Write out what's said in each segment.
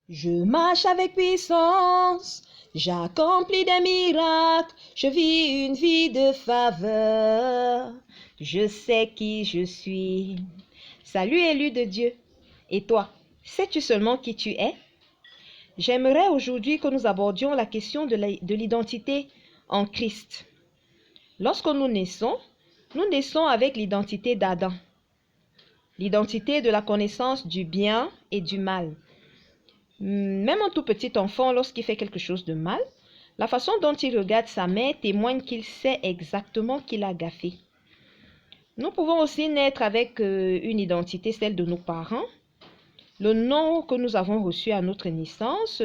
Je marche avec puissance, j'accomplis des miracles, je vis une vie de faveur. Je sais qui je suis. Salut élu de Dieu. Et toi, sais-tu seulement qui tu es? J'aimerais aujourd'hui que nous abordions la question de l'identité en Christ. Lorsque nous naissons avec l'identité d'Adam, l'identité de la connaissance du bien et du mal. Même un tout petit enfant, lorsqu'il fait quelque chose de mal, la façon dont il regarde sa mère témoigne qu'il sait exactement qu'il a gaffé. Nous pouvons aussi naître avec une identité, celle de nos parents. Le nom que nous avons reçu à notre naissance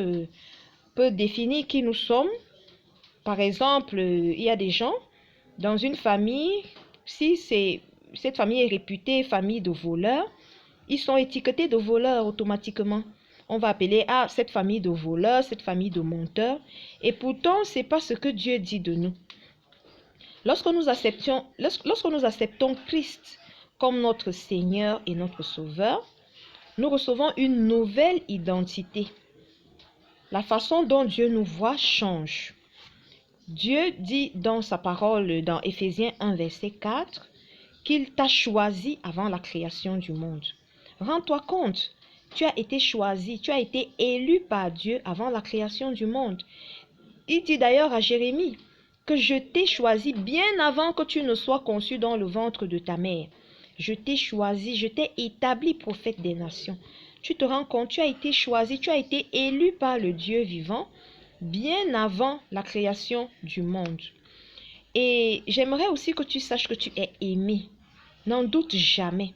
peut définir qui nous sommes. Par exemple, il y a des gens dans une famille, si cette famille est réputée famille de voleurs, ils sont étiquetés de voleurs automatiquement. On va appeler cette famille de voleurs, cette famille de menteurs. Et pourtant, ce n'est pas ce que Dieu dit de nous. Lorsque nous acceptons Christ comme notre Seigneur et notre Sauveur, nous recevons une nouvelle identité. La façon dont Dieu nous voit change. Dieu dit dans sa parole, dans Éphésiens 1, verset 4, qu'il t'a choisi avant la création du monde. Rends-toi compte, tu as été choisi, tu as été élu par Dieu avant la création du monde. Il dit d'ailleurs à Jérémie que je t'ai choisi bien avant que tu ne sois conçu dans le ventre de ta mère. Je t'ai choisi, je t'ai établi prophète des nations. Tu te rends compte, tu as été choisi, tu as été élu par le Dieu vivant bien avant la création du monde. Et j'aimerais aussi que tu saches que tu es aimé. N'en doute jamais.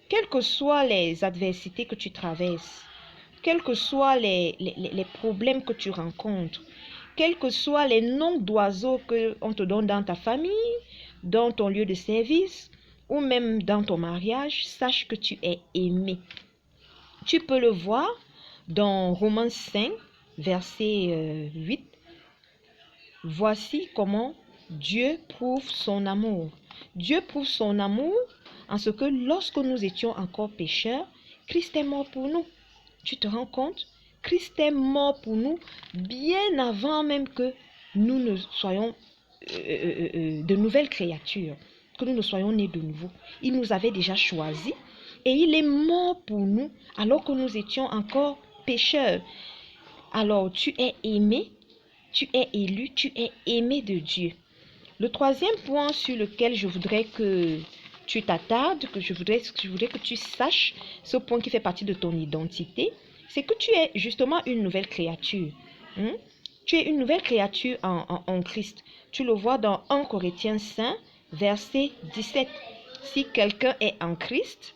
Quelles que soient les adversités que tu traverses, quels que soient les problèmes que tu rencontres, quels que soient les noms d'oiseaux qu'on te donne dans ta famille, dans ton lieu de service ou même dans ton mariage, sache que tu es aimé. Tu peux le voir dans Romains 5, verset 8. Voici comment Dieu prouve son amour. Dieu prouve son amour en ce que lorsque nous étions encore pécheurs, Christ est mort pour nous. Tu te rends compte? Christ est mort pour nous bien avant même que nous ne soyons de nouvelles créatures, que nous ne soyons nés de nouveau. Il nous avait déjà choisis et il est mort pour nous alors que nous étions encore pécheurs. Alors tu es aimé, tu es élu, tu es aimé de Dieu. Le troisième point sur lequel je voudrais que tu t'attardes, que je voudrais que tu saches, ce point qui fait partie de ton identité, c'est que tu es justement une nouvelle créature. Tu es une nouvelle créature en Christ. Tu le vois dans 1 Corinthiens 5, verset 17. Si quelqu'un est en Christ,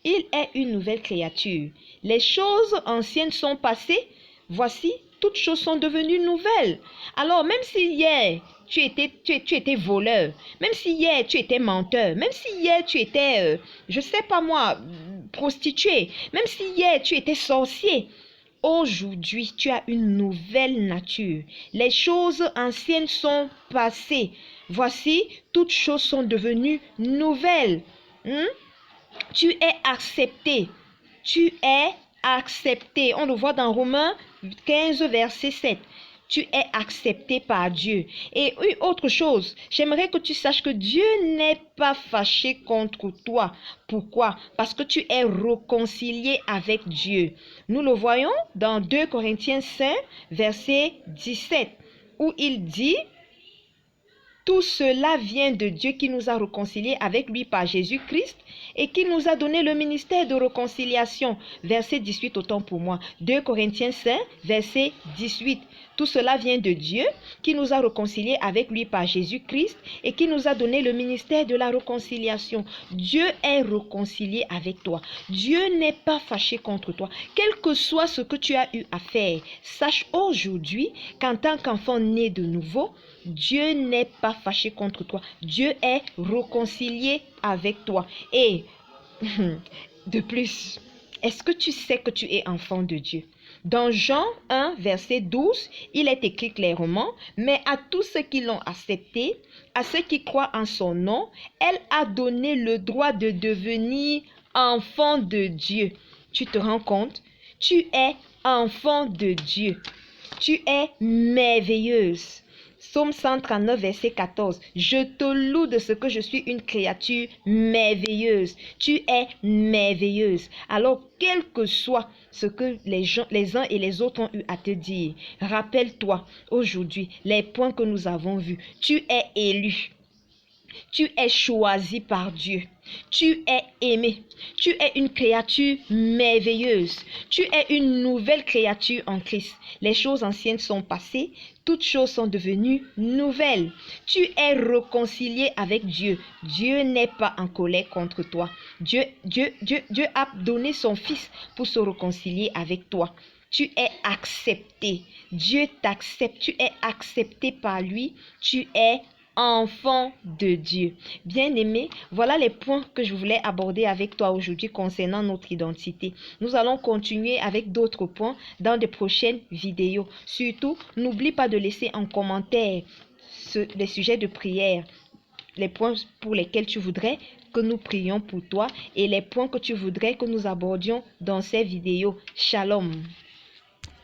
il est une nouvelle créature. Les choses anciennes sont passées, voici, toutes choses sont devenues nouvelles. Alors, même si hier, tu étais voleur, même si hier, tu étais menteur, même si hier, tu étais, je sais pas moi, prostituée, même si hier, tu étais sorcier, aujourd'hui, tu as une nouvelle nature. Les choses anciennes sont passées. Voici, toutes choses sont devenues nouvelles. Tu es accepté. Tu es accepté. On le voit dans Romains 15, verset 7. Tu es accepté par Dieu. Et une autre chose, j'aimerais que tu saches que Dieu n'est pas fâché contre toi. Pourquoi? Parce que tu es réconcilié avec Dieu. Nous le voyons dans 2 Corinthiens 5, verset 17, où il dit: tout cela vient de Dieu qui nous a réconciliés avec lui par Jésus-Christ et qui nous a donné le ministère de réconciliation. Verset 18, autant pour moi. 2 Corinthiens 5, verset 18. Tout cela vient de Dieu qui nous a réconciliés avec lui par Jésus-Christ et qui nous a donné le ministère de la réconciliation. Dieu est réconcilié avec toi. Dieu n'est pas fâché contre toi. Quel que soit ce que tu as eu à faire, sache aujourd'hui qu'en tant qu'enfant né de nouveau, Dieu n'est pas fâché contre toi. Dieu est réconcilié avec toi. Et de plus, est-ce que tu sais que tu es enfant de Dieu? Dans Jean 1, verset 12, il est écrit clairement: mais à tous ceux qui l'ont accepté, à ceux qui croient en son nom, elle a donné le droit de devenir enfant de Dieu. Tu te rends compte? Tu es enfant de Dieu. Tu es merveilleuse. Psaume 139, verset 14. Je te loue de ce que je suis une créature merveilleuse. Tu es merveilleuse. Alors, quel que soit ce que les uns et les autres ont eu à te dire, rappelle-toi aujourd'hui les points que nous avons vus. Tu es élu. Tu es choisi par Dieu. Tu es aimé. Tu es une créature merveilleuse. Tu es une nouvelle créature en Christ. Les choses anciennes sont passées. Toutes choses sont devenues nouvelles. Tu es réconcilié avec Dieu. Dieu n'est pas en colère contre toi. Dieu a donné son Fils pour se réconcilier avec toi. Tu es accepté. Dieu t'accepte. Tu es accepté par lui. Tu es enfant de Dieu. Bien-aimé, voilà les points que je voulais aborder avec toi aujourd'hui concernant notre identité. Nous allons continuer avec d'autres points dans de prochaines vidéos. Surtout, n'oublie pas de laisser en commentaire les sujets de prière, les points pour lesquels tu voudrais que nous prions pour toi et les points que tu voudrais que nous abordions dans ces vidéos. Shalom.